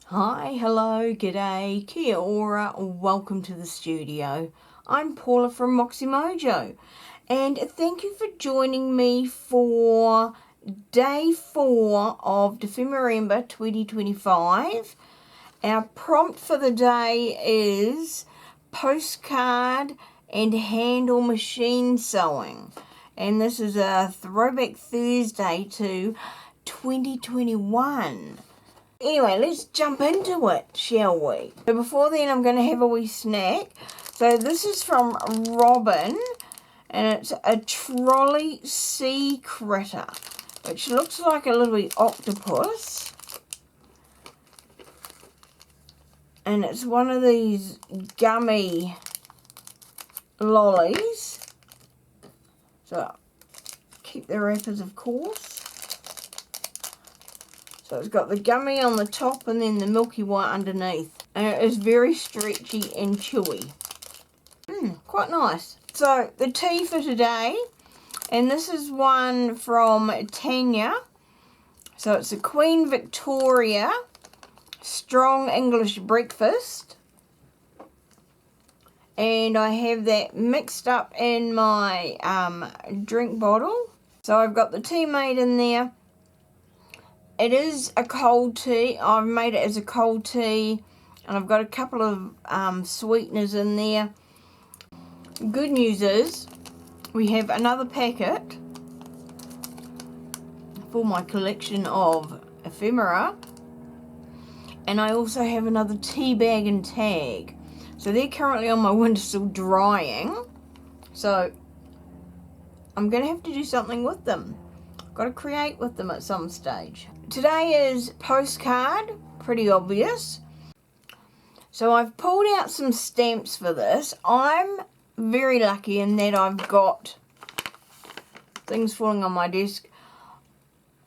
Hi, hello, g'day, kia ora, welcome to the studio. I'm Paula from MoxyMojo, and thank you for joining me for day 4 of Dephemerember 2025. Our prompt for the day is postcard and hand or machine sewing, and this is a throwback Thursday to 2021. Anyway, let's jump into it, shall we? So before then, I'm going to have a wee snack. So this is from Robin, and it's a trolley sea critter, which looks like a little wee octopus. And it's one of these gummy lollies. So keep the wrappers, of course. So it's got the gummy on the top and then the milky white underneath. And it is very stretchy and chewy. Quite nice. So the tea for today, and this is one from Tanya. So it's a Queen Victoria strong English breakfast. And I have that mixed up in my drink bottle. So I've got the tea made in there. It is a cold tea. I've made it as a cold tea, and I've got a couple of sweeteners in there. Good news is we have another packet for my collection of ephemera, and I also have another tea bag and tag. So they're currently on my windowsill drying, so I'm going to have to do something with them. Got to create with them at some stage. Today is postcard, pretty obvious. So I've pulled out some stamps for this. I'm very lucky in that I've got things falling on my desk.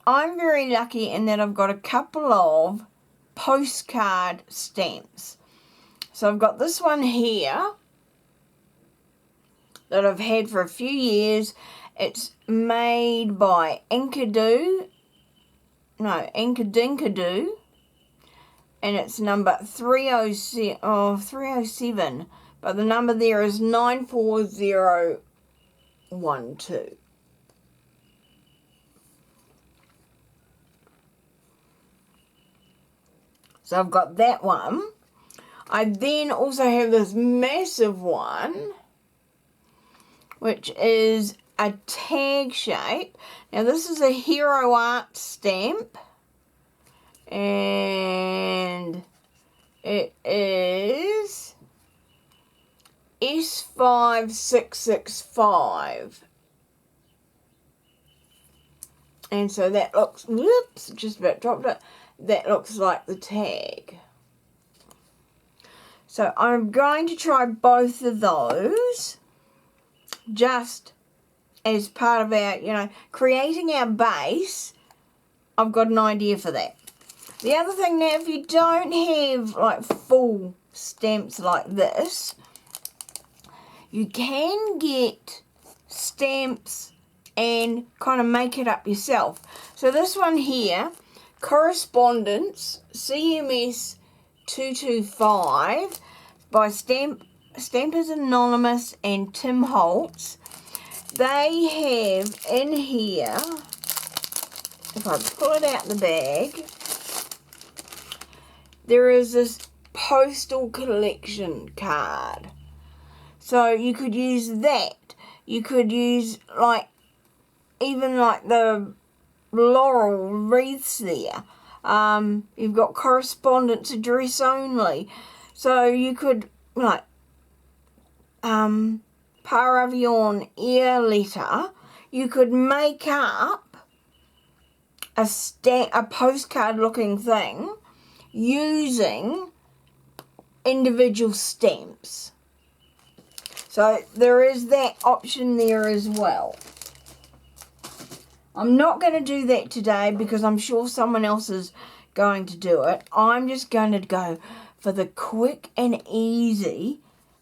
I'm very lucky in that I've got a couple of postcard stamps. So I've got this one here that I've had for a few years. It's made by Inkadinkado, and it's number 307, but the number there is 94012. So I've got that one. I then also have this massive one, which is a tag shape. Now this is a Hero Art stamp, and it is S5665, and so that looks, whoops, just about dropped it, that looks like the tag. So I'm going to try both of those just as part of our, creating our base. I've got an idea for that. The other thing now, if you don't have like full stamps like this, you can get stamps and kind of make it up yourself. So this one here, Correspondence CMS 225 by Stampers Anonymous and Tim Holtz. They have in here, if I pull it out the bag, there is this postal collection card. So you could use that. You could use even the laurel wreaths there. You've got correspondence address only. So you could par avion air letter. You could make up a postcard looking thing using individual stamps. So there is that option there as well. I'm not going to do that today because I'm sure someone else is going to do it. I'm just going to go for the quick and easy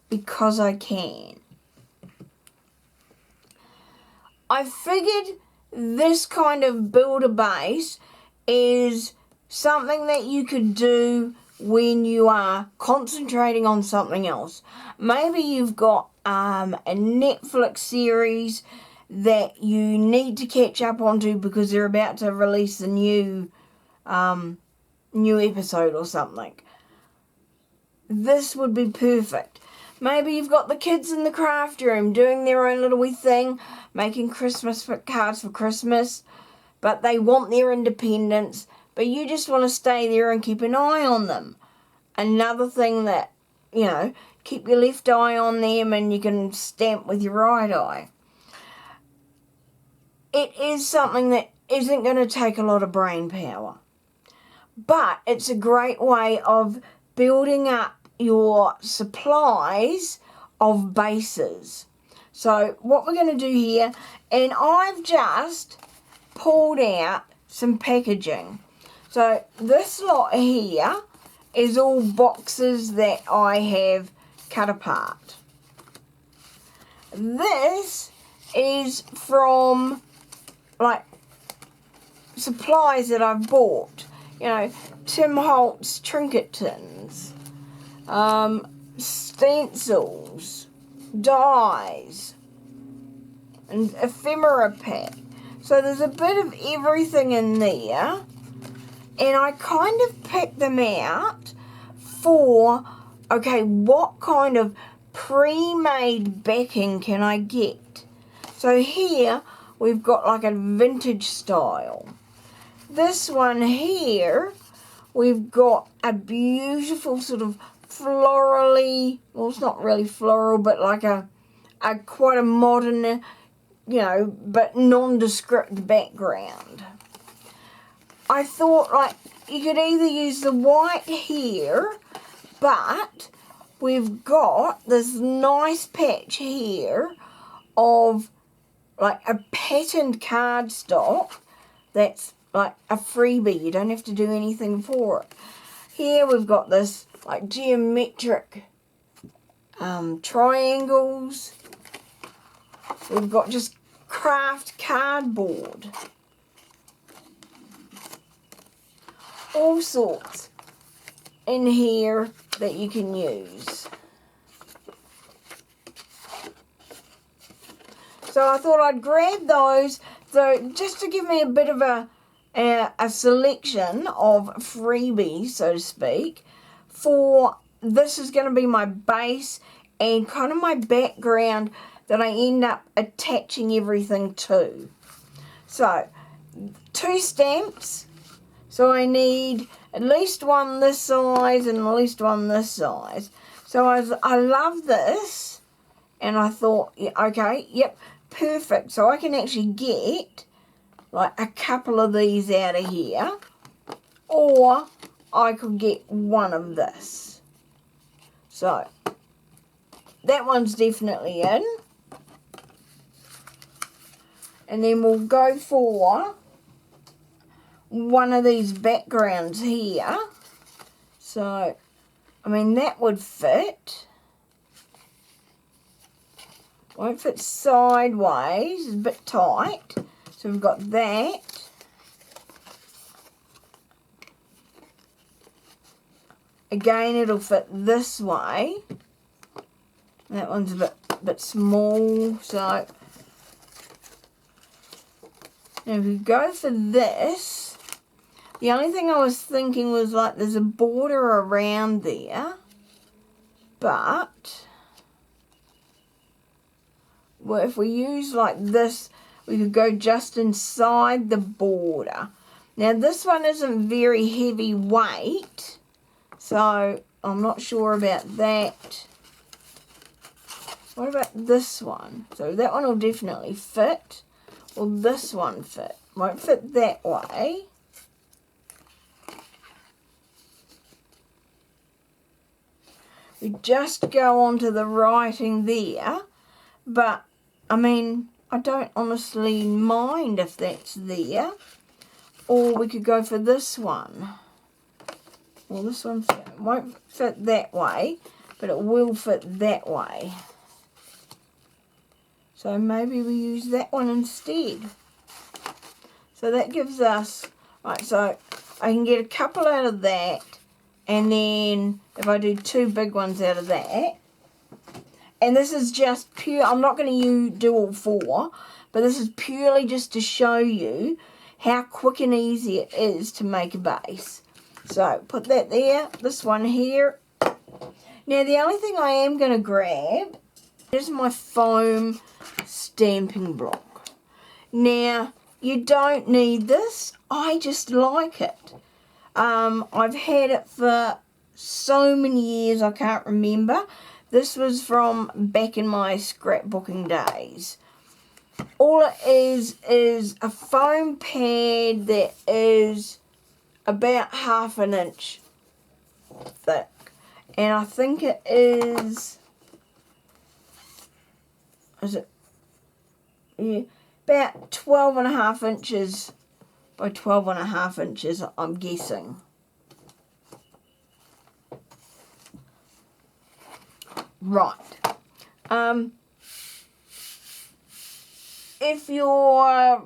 because I can. I figured this kind of build a base is something that you could do when you are concentrating on something else. Maybe you've got a Netflix series that you need to catch up onto because they're about to release a new episode or something. This would be perfect. Maybe you've got the kids in the craft room doing their own little wee thing, making Christmas cards for Christmas, but they want their independence, but you just want to stay there and keep an eye on them. Another thing that, keep your left eye on them and you can stamp with your right eye. It is something that isn't going to take a lot of brain power, but it's a great way of building up your supplies of bases. So what we're going to do here, and I've just pulled out some packaging. So this lot here is all boxes that I have cut apart. This is from supplies that I've bought. Tim Holtz trinket tins, stencils, dies, and ephemera pack. So there's a bit of everything in there, and I kind of picked them out for, okay, what kind of pre-made backing can I get? So here we've got like a vintage style. This one here, we've got a beautiful sort of florally, well, it's not really floral, but like a quite a modern, but nondescript background. I thought you could either use the white here, but we've got this nice patch here of a patterned cardstock that's like a freebie. You don't have to do anything for it. Here we've got this geometric triangles. We've got just craft cardboard. All sorts in here that you can use. So I thought I'd grab those, so just to give me a bit of a selection of freebies, so to speak, for this is going to be my base and kind of my background that I end up attaching everything to. So, 2 stamps. So I need at least one this size and at least one this size. So I love this, and I thought, okay, yep, perfect. So I can actually get a couple of these out of here, or I could get one of this. So that one's definitely in. And then we'll go for one of these backgrounds here. So, that would fit. Won't fit sideways, it's a bit tight. So we've got that. Again, it'll fit this way. That one's a bit small, so now if we go for this, the only thing I was thinking was there's a border around there, but if we use this, we could go just inside the border. Now this one isn't very heavy weight, so I'm not sure about that. What about this one? So that one will definitely fit. Will this one fit? Won't fit that way. We just go onto the writing there, but I don't honestly mind if that's there. Or we could go for this one. Well, this one won't fit that way, but it will fit that way. So maybe we use that one instead. So that gives us, so I can get a couple out of that, And then if I do 2 big ones out of that, and this is just pure, I'm not going to do all 4, but this is purely just to show you how quick and easy it is to make a base. So put that there, this one here. Now the only thing I am going to grab is my foam stamping block. Now you don't need this, I just like it. I've had it for so many years I can't remember. This was from back in my scrapbooking days. All it is a foam pad that is about 1/2 inch thick. And I think it is it? Yeah, about 12.5 inches by 12.5 inches, I'm guessing. Right. If you're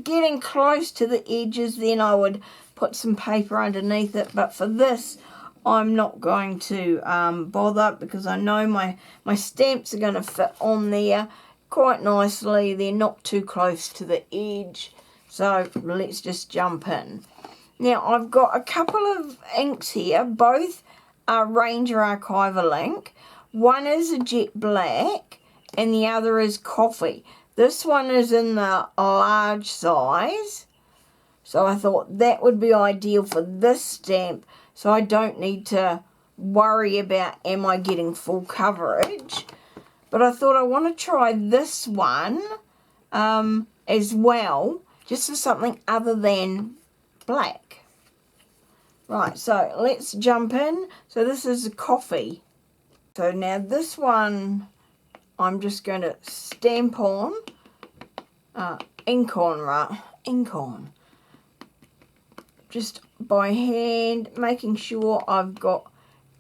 getting close to the edges, then I would put some paper underneath it. But for this, I'm not going to bother, because I know my stamps are going to fit on there quite nicely. They're not too close to the edge. So let's just jump in. Now I've got a couple of inks here. Both are Ranger Archival ink. One is a jet black and the other is coffee. This one is in the large size. So I thought that would be ideal for this stamp, so I don't need to worry about am I getting full coverage. But I thought I want to try this one as well, just for something other than black. Right, so let's jump in. So this is a coffee. So now this one I'm just going to stamp on, ink on. Just by hand, making sure I've got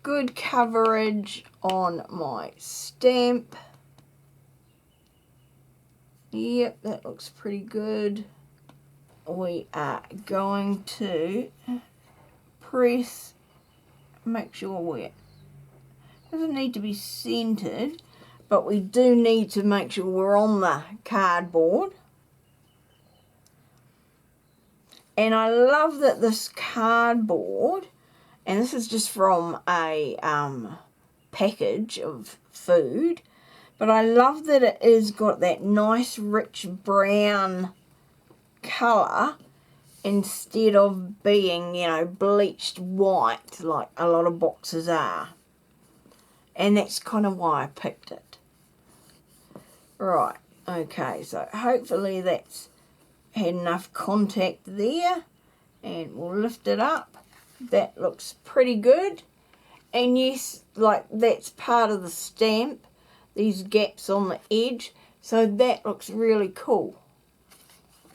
good coverage on my stamp. Yep, that looks pretty good. We are going to press, make sure it doesn't need to be centered, but we do need to make sure we're on the cardboard. And I love that this cardboard, and this is just from a package of food, but I love that it is got that nice rich brown colour instead of being, you know, bleached white like a lot of boxes are. And that's kind of why I picked it. Right, okay, so hopefully that's had enough contact there, and we'll lift it up. That looks pretty good. And yes, like that's part of the stamp, these gaps on the edge, so that looks really cool.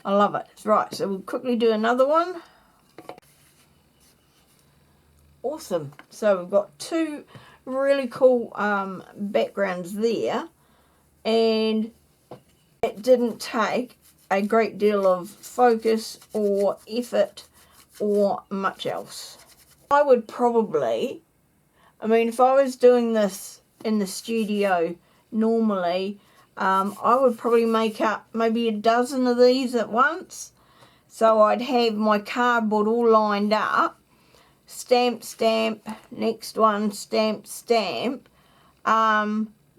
I love it. Right, so we'll quickly do another one. Awesome. So we've got 2 really cool backgrounds there, and it didn't take a great deal of focus or effort or much else. I would probably, I mean, if I was doing this in the studio normally, I would probably make up maybe a dozen of these at once. So I'd have my cardboard all lined up, stamp, stamp, next one, stamp, stamp,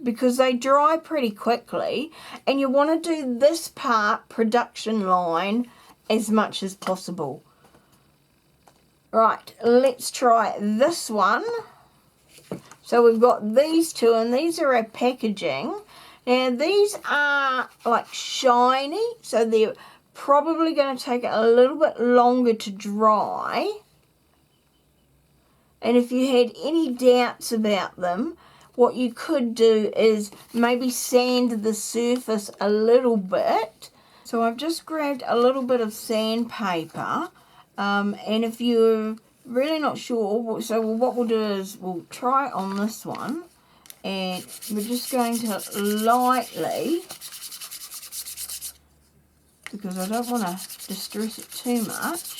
because they dry pretty quickly, and you want to do this part, production line, as much as possible. Right, let's try this one. So we've got these 2, and these are our packaging. Now these are like shiny, so they're probably going to take a little bit longer to dry. And if you had any doubts about them, what you could do is maybe sand the surface a little bit. So I've just grabbed a little bit of sandpaper, and if you're really not sure, so what we'll do is we'll try on this one, and we're just going to lightly, because I don't want to distress it too much,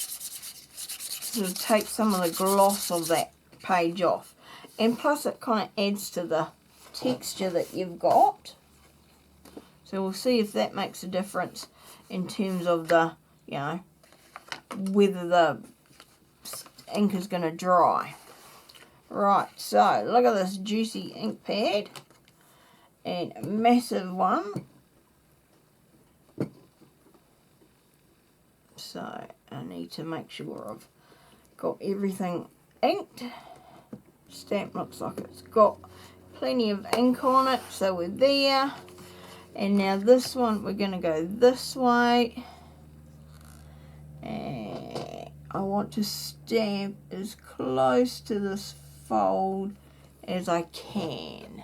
sort of take some of the gloss of that page off. And plus it kind of adds to the texture that you've got. So we'll see if that makes a difference in terms of the, you know, whether the ink is going to dry. Right, so look at this juicy ink pad. And a massive one. So I need to make sure I've got everything inked. Stamp looks like it's got plenty of ink on it, so we're there. And now this one, we're going to go this way. And I want to stamp as close to this fold as I can.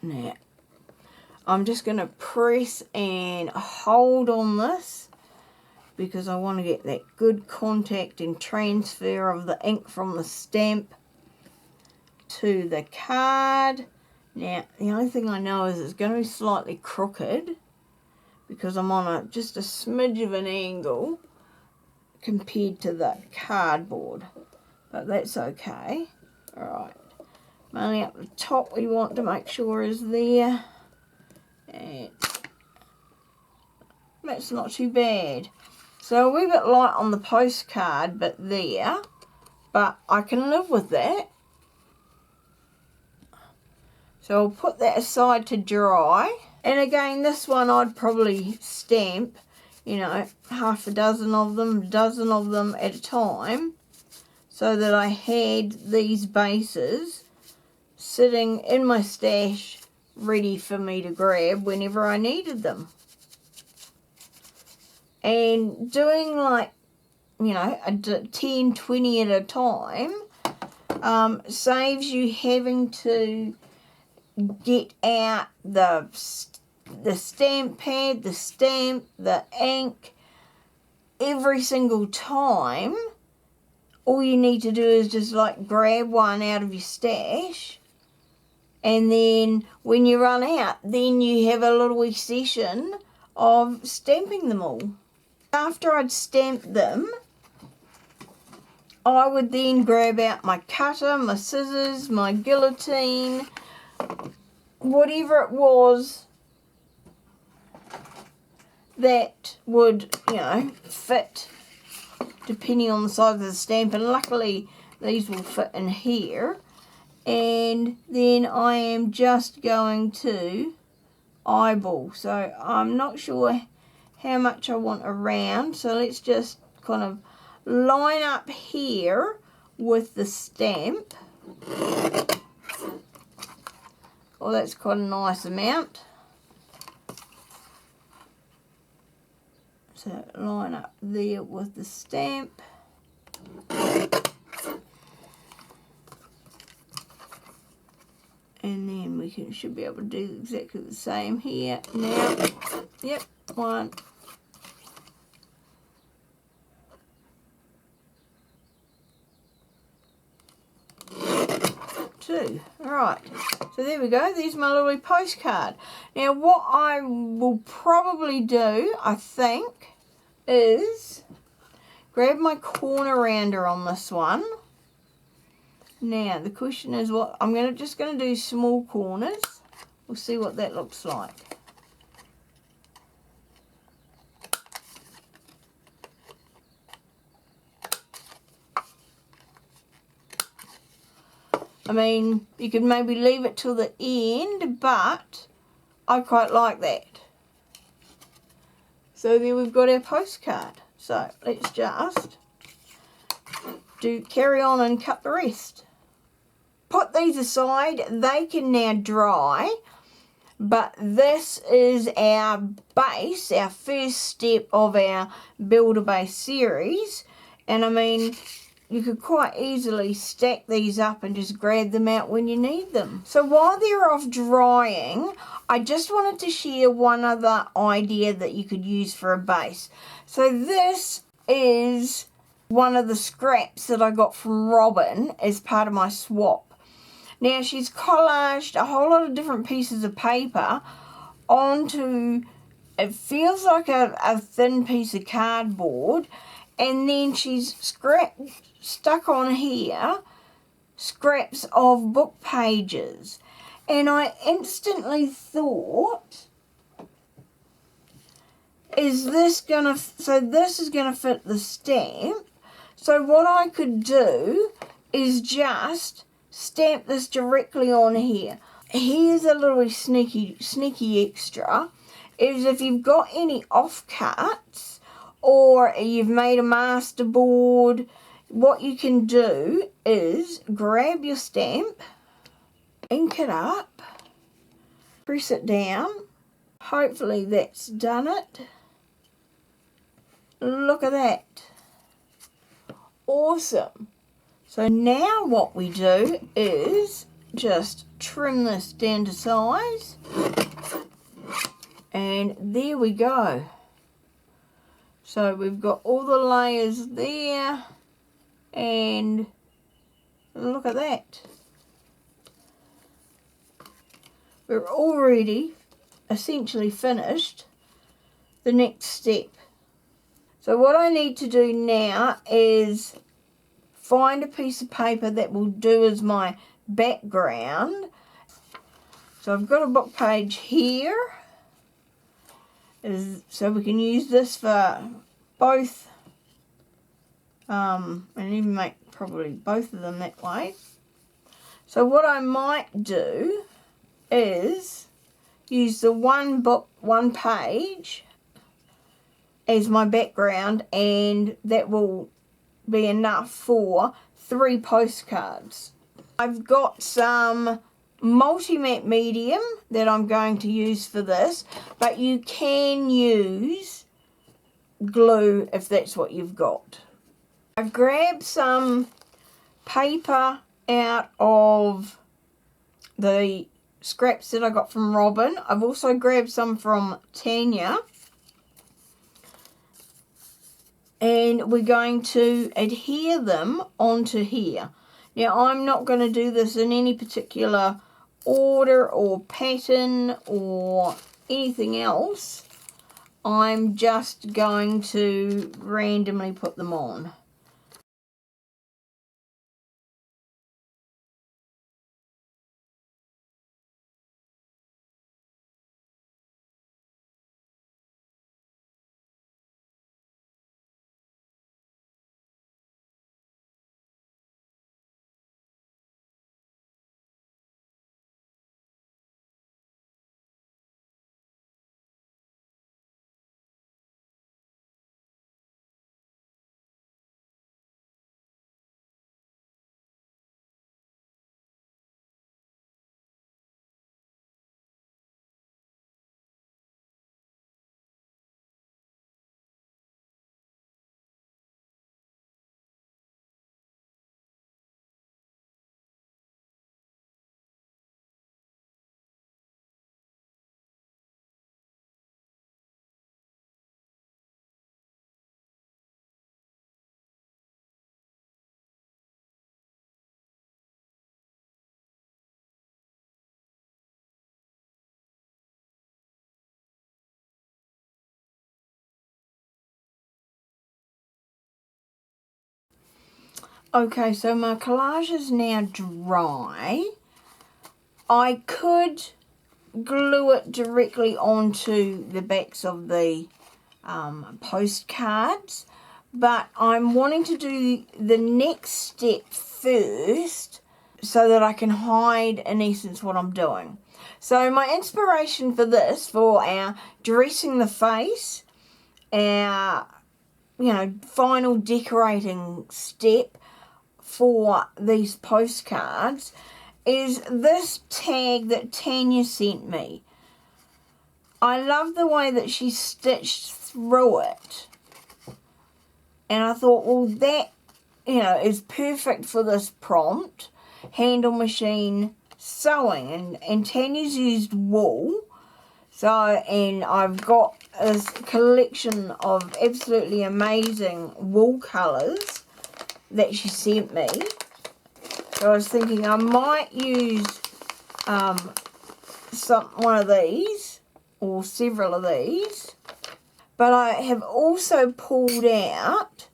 Now, I'm just going to press and hold on this because I want to get that good contact and transfer of the ink from the stamp to the card. Now, the only thing I know is it's going to be slightly crooked because I'm on just a smidge of an angle compared to the cardboard, but that's okay. Alright, mainly up the top we want to make sure is there, and that's not too bad. So a wee bit light on the postcard, but there, but I can live with that. So I'll put that aside to dry. And again, this one I'd probably stamp, you know, half a dozen of them at a time, so that I had these bases sitting in my stash ready for me to grab whenever I needed them. And doing like, you know, 10, 20 at a time saves you having to get out the stamp pad, the stamp, the ink, every single time. All you need to do is just like grab one out of your stash, and then when you run out, then you have a little wee session of stamping them all. After I'd stamped them, I would then grab out my cutter, my scissors, my guillotine, whatever it was that would, you know, fit depending on the size of the stamp, and luckily these will fit in here. And then I am just going to eyeball, so I'm not sure how much I want around, so let's just kind of line up here with the stamp. Oh, that's quite a nice amount. So line up there with the stamp. And then we should be able to do exactly the same here. Now, yep, 1, 2. Alright, so there we go. There's my little postcard. Now what I will probably do, I think, is grab my corner rounder on this one. Now the question is, what I'm just going to do small corners. We'll see what that looks like. I mean, you could maybe leave it till the end, but I quite like that. So there we've got our postcard. So let's just carry on and cut the rest. Put these aside. They can now dry, but this is our base, our first step of our Build a Base series. And I mean, you could quite easily stack these up and just grab them out when you need them. So while they're off drying, I just wanted to share one other idea that you could use for a base. So this is one of the scraps that I got from Robin as part of my swap. Now she's collaged a whole lot of different pieces of paper onto It feels like a thin piece of cardboard, and then she's stuck on here scraps of book pages. And I instantly thought, is this gonna, so this is gonna fit the stamp. So what I could do is just stamp this directly on here. Here's a little sneaky extra, is if you've got any offcuts or you've made a master board, what you can do is grab your stamp, ink it up, press it down. Hopefully that's done it. Look at that. Awesome. So now what we do is just trim this down to size. And there we go. So we've got all the layers there. And look at that. We're already essentially finished the next step. So what I need to do now is find a piece of paper that will do as my background. So I've got a book page here. So we can use this for both, and even make probably both of them that way. So what I might do is use the one book, one page as my background, and that will be enough for 3 postcards. I've got some multi-matte medium that I'm going to use for this, but you can use glue if that's what you've got. I've grabbed some paper out of the scraps that I got from Robin. I've also grabbed some from Tanya. And we're going to adhere them onto here. Now, I'm not going to do this in any particular order or pattern or anything else. I'm just going to randomly put them on. Okay, so my collage is now dry. I could glue it directly onto the backs of the postcards, but I'm wanting to do the next step first so that I can hide in essence what I'm doing. So my inspiration for this, for our dressing the face, our final decorating step for these postcards, is this tag that Tanya sent me. I love the way that she stitched through it. And I thought, well, that, is perfect for this prompt. Handle machine sewing. And Tanya's used wool. So, and I've got this collection of absolutely amazing wool colours that she sent me. So I was thinking I might use one of these or several of these. But I have also pulled out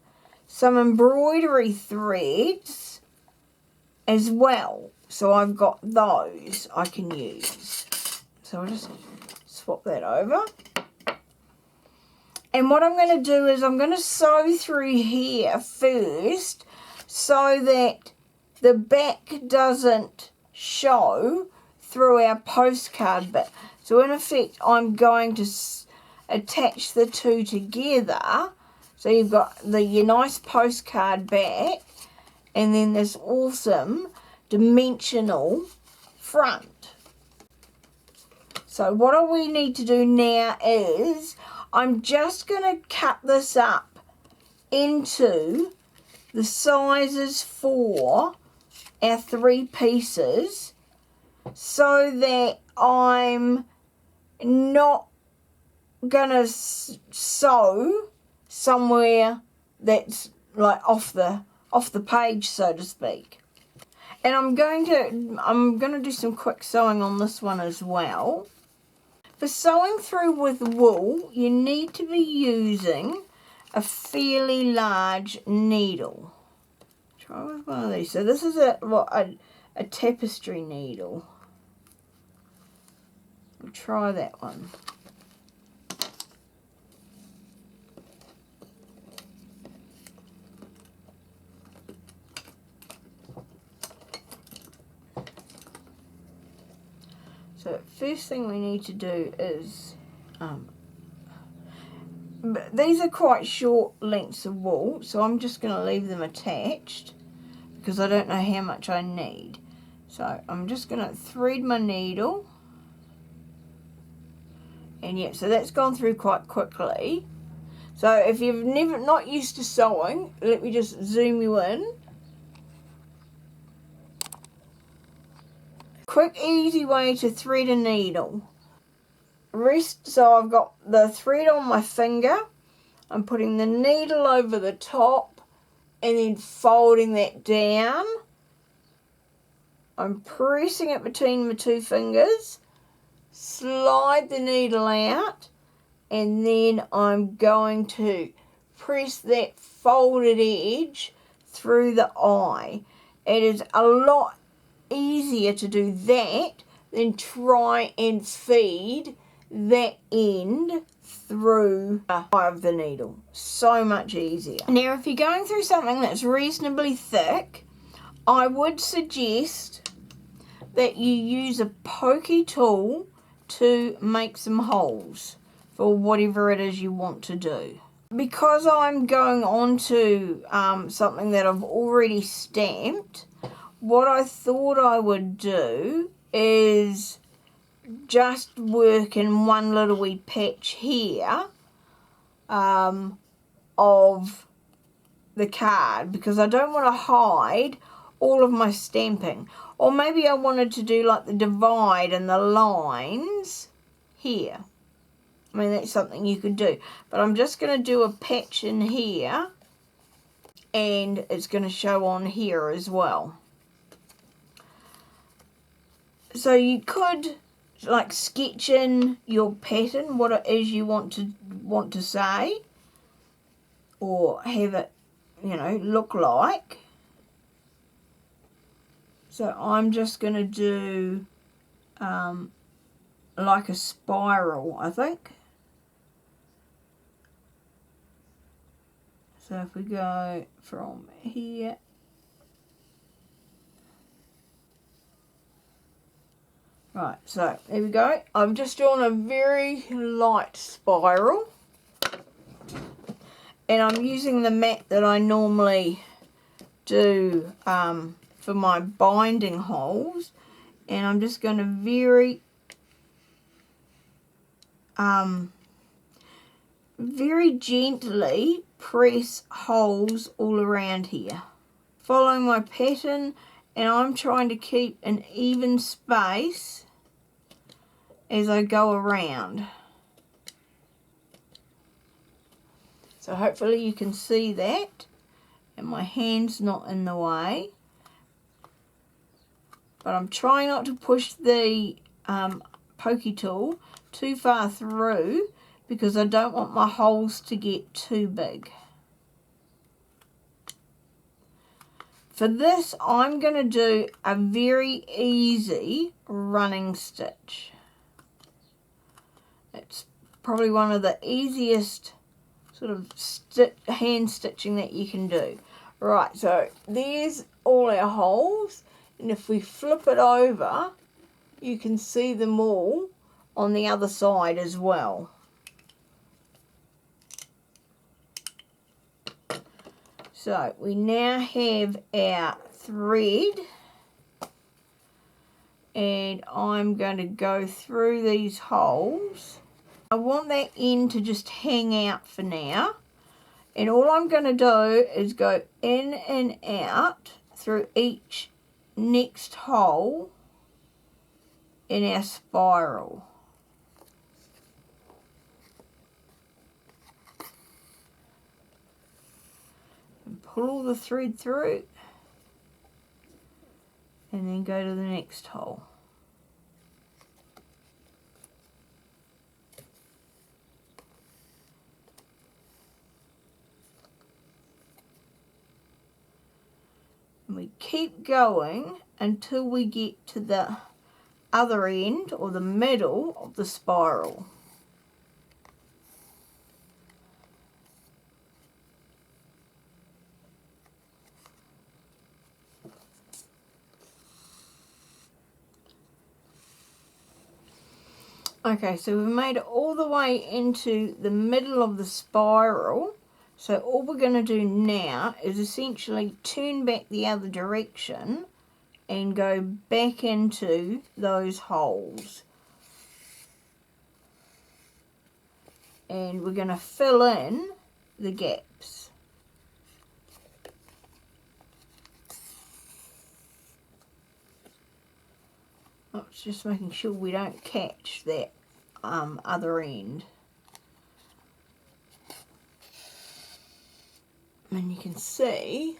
some embroidery threads as well. So I've got those I can use. So I'll just swap that over. And what I'm going to do is I'm going to sew through here first so that the back doesn't show through our postcard bit. So in effect, I'm going to attach the two together. So you've got your nice postcard back and then this awesome dimensional front. So what we need to do now is I'm just going to cut this up into the sizes for our 3 pieces so that I'm not going to sew somewhere that's like off the page, so to speak. And I'm going to do some quick sewing on this one as well. For sewing through with wool, you need to be using a fairly large needle. Try with one of these. So this is a tapestry needle. I'll try that one. So first thing we need to do is, these are quite short lengths of wool, so I'm just going to leave them attached because I don't know how much I need. So I'm just going to thread my needle, and yeah, so that's gone through quite quickly. So if you've not used to sewing, let me just zoom you in. Quick, easy way to thread a needle. So I've got the thread on my finger. I'm putting the needle over the top and then folding that down. I'm pressing it between my 2 fingers. Slide the needle out, and then I'm going to press that folded edge through the eye. It is a lot easier to do that than try and feed that end through the eye of the needle. So much easier. Now if you're going through something that's reasonably thick, I would suggest that you use a pokey tool to make some holes for whatever it is you want to do. Because I'm going on to something that I've already stamped, what I thought I would do is just work in one little wee patch here of the card, because I don't want to hide all of my stamping. Or maybe I wanted to do like the divide and the lines here. I mean, that's something you could do. But I'm just going to do a patch in here, and it's going to show on here as well. So you could like sketch in your pattern, what it is you want to say, or have it, you know, look like. So I'm just going to do like a spiral, I think. So if we go from here, right, so there we go. I'm just doing a very light spiral, and I'm using the mat that I normally do for my binding holes, and I'm just going to very gently press holes all around here, following my pattern, and I'm trying to keep an even space as I go around. So hopefully you can see that, and my hand's not in the way. But I'm trying not to push the pokey tool too far through because I don't want my holes to get too big. For this, I'm going to do a very easy running stitch. It's probably one of the easiest sort of hand stitching that you can do. Right, so there's all our holes, and if we flip it over, you can see them all on the other side as well. So we now have our thread, and I'm going to go through these holes. I want that end to just hang out for now, and all I'm going to do is go in and out through each next hole in our spiral. And pull all the thread through, and then go to the next hole. And we keep going until we get to the other end or the middle of the spiral. Okay, so we've made it all the way into the middle of the spiral. So all we're going to do now is essentially turn back the other direction and go back into those holes. And we're going to fill in the gaps. Oh, it's just making sure we don't catch that other end. And you can see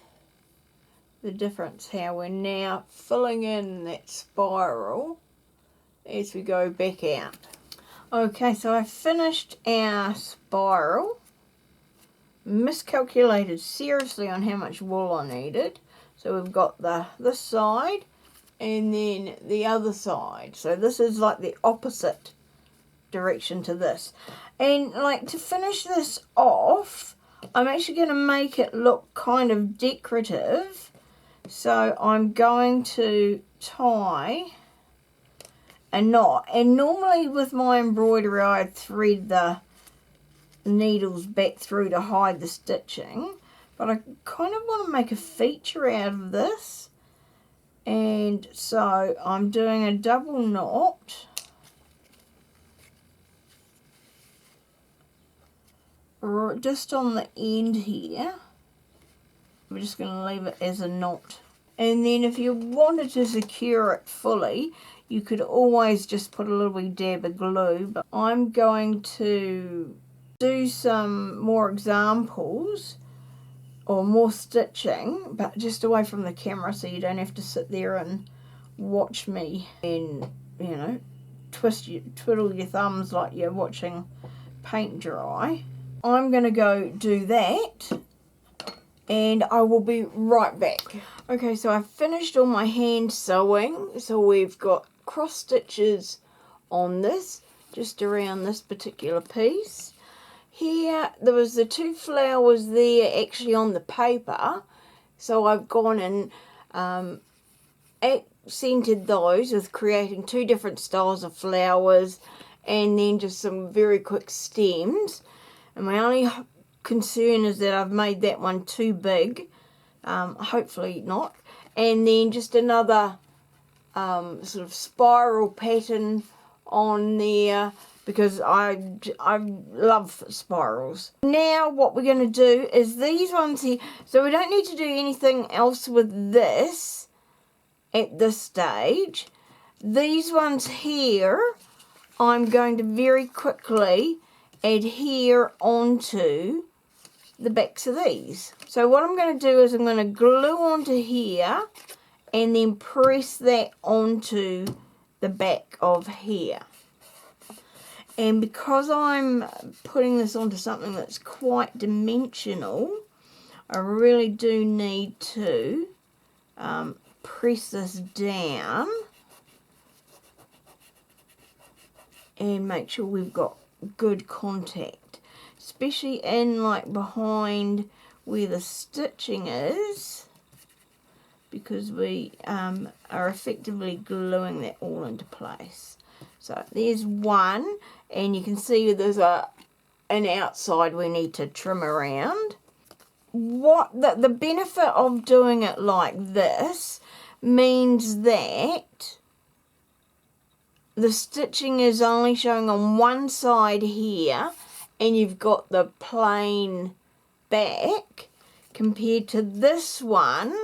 the difference, how we're now filling in that spiral as we go back out. Okay, so I finished our spiral. Miscalculated seriously on how much wool I needed. So we've got this side and then the other side. So this is like the opposite direction to this. And like to finish this off, I'm actually going to make it look kind of decorative. So I'm going to tie a knot. And normally with my embroidery, I thread the needles back through to hide the stitching. But I kind of want to make a feature out of this. And so I'm doing a double knot. Just on the end here. We're just going to leave it as a knot. And then if you wanted to secure it fully, you could always just put a little wee dab of glue. But I'm going to do some more examples or more stitching, but just away from the camera so you don't have to sit there and watch me and, you know, twiddle your thumbs like you're watching paint dry. I'm going to go do that and I will be right back. Okay, so I finished all my hand sewing. So we've got cross stitches on this, just around this particular piece. Here, there was the 2 flowers there actually on the paper. So I've gone and accented those with creating 2 different styles of flowers and then just some very quick stems. And my only concern is that I've made that one too big. Hopefully not. And then just another sort of spiral pattern on there because I love spirals. Now what we're going to do is these ones here. So we don't need to do anything else with this at this stage. These ones here, I'm going to very quickly adhere onto the backs of these. So what I'm going to do is I'm going to glue onto here and then press that onto the back of here. And because I'm putting this onto something that's quite dimensional, I really do need to press this down and make sure we've got good contact, especially in like behind where the stitching is, because we are effectively gluing that all into place. So there's one, and you can see there's an outside we need to trim around. What the benefit of doing it like this means that the stitching is only showing on one side here, and you've got the plain back, compared to this one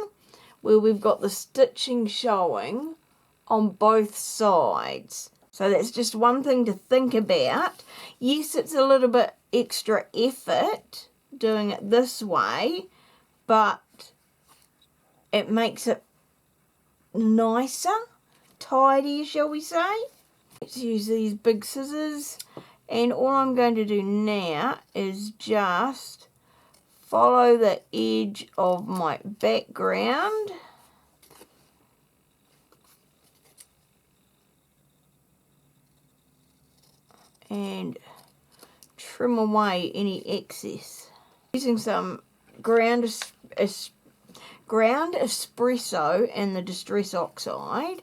where we've got the stitching showing on both sides. So that's just one thing to think about. Yes, it's a little bit extra effort doing it this way, but it makes it nicer, tidier, shall we say. Let's use these big scissors, and all I'm going to do now is just follow the edge of my background and trim away any excess. Using some ground espresso and the Distress Oxide,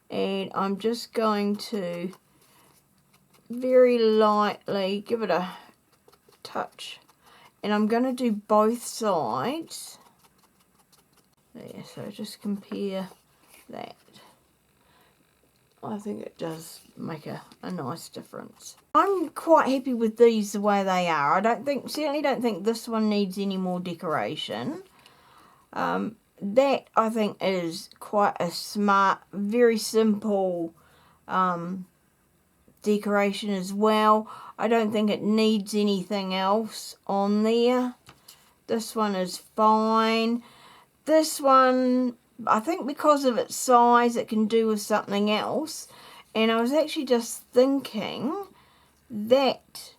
and I'm just going to very lightly give it a touch, and I'm going to do both sides there, so just compare that. I think it does make a nice difference. I'm quite happy with these the way they are. Certainly don't think this one needs any more decoration. That I think is quite a smart, very simple decoration as well. I don't think it needs anything else on there. This one is fine. This one, I think because of its size, it can do with something else. And I was actually just thinking that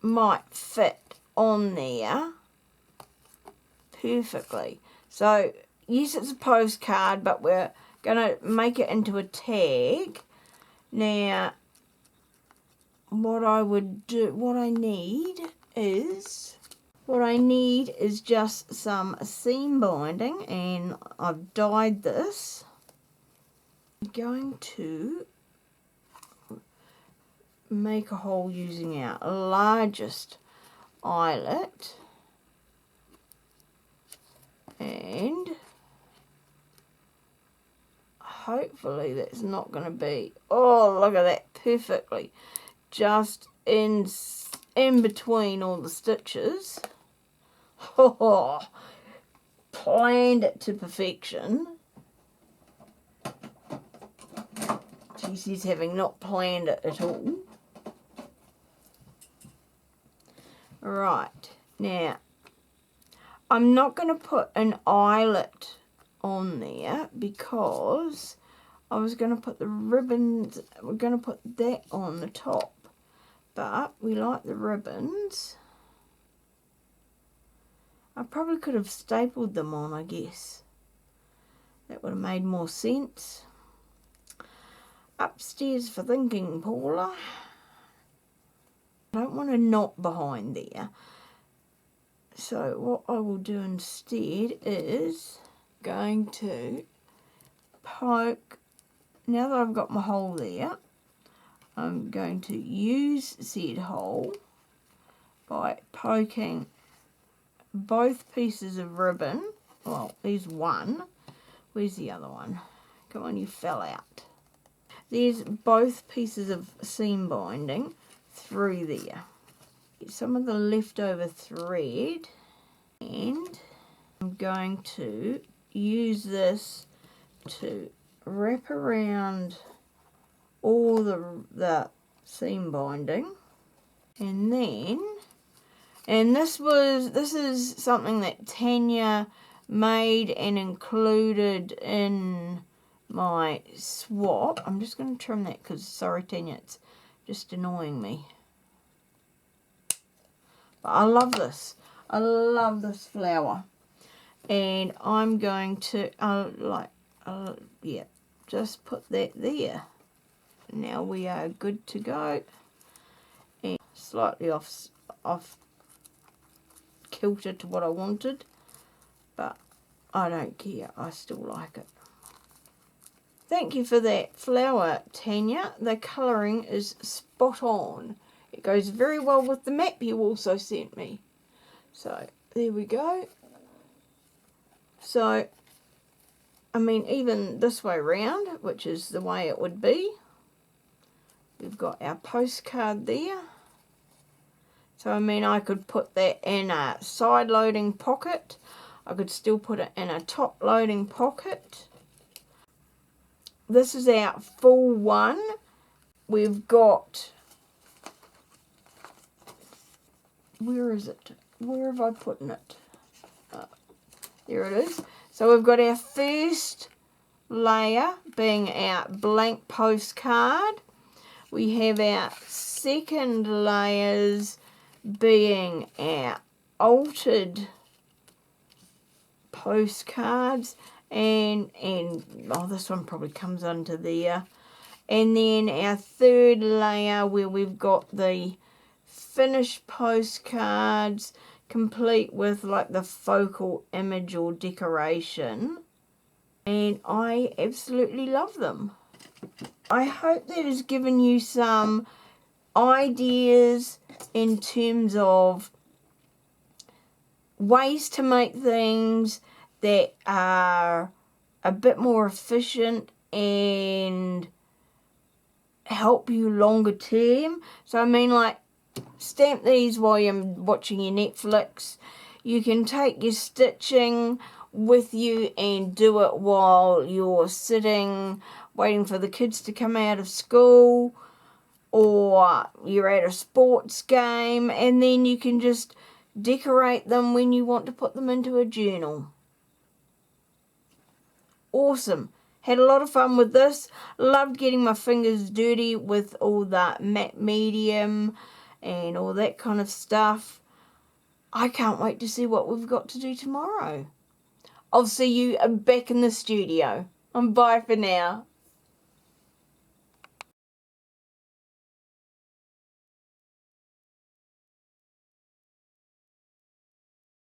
might fit on there perfectly. So, yes, it's a postcard, but we're going to make it into a tag. Now, what I need is just some seam binding, and I've dyed this. I'm going to make a hole using our largest eyelet, and hopefully that's not going to be, oh, look at that, perfectly just in between all the stitches. Oh, planned it to perfection. She's having not planned it at all. Right, now I'm not going to put an eyelet on there because I was going to put the ribbons, we're going to put that on the top, but we like the ribbons. I probably could have stapled them on, I guess. That would have made more sense. Upstairs for thinking, Paula. I don't want a knot behind there. So what I will do instead is going to poke, now that I've got my hole there, I'm going to use said hole by poking both pieces of ribbon. Well, there's one. Where's the other one? Come on, you fell out. There's both pieces of seam binding through there. Get some of the leftover thread, and I'm going to use this to wrap around all the seam binding, and then, and this is something that Tanya made and included in my swap. I'm just going to trim that because, sorry Tanya, it's just annoying me. But I love this. I love this flower. And I'm going to, yeah, just put that there. Now we are good to go. And slightly off kilter to what I wanted. But I don't care. I still like it. Thank you for that flower, Tanya. The colouring is spot on. It goes very well with the map you also sent me. So, there we go. So, I mean, even this way round, which is the way it would be, we've got our postcard there. So, I mean, I could put that in a side loading pocket. I could still put it in a top loading pocket. This is our full one. We've got, where is it? Where have I put it? There it is. So we've got our first layer being our blank postcard. We have our second layers being our altered postcards, and oh, this one probably comes under there. And then our third layer where we've got the finished postcards complete with like the focal image or decoration. And I absolutely love them. I hope that has given you some ideas in terms of ways to make things that are a bit more efficient and help you longer term. So I mean, like, stamp these while you're watching your Netflix. You can take your stitching with you and do it while you're sitting waiting for the kids to come out of school, or you're at a sports game, and then you can just decorate them when you want to put them into a journal. Awesome. Had a lot of fun with this. Loved getting my fingers dirty with all that matte medium and all that kind of stuff. I can't wait to see what we've got to do tomorrow. I'll see you back in the studio. And bye for now.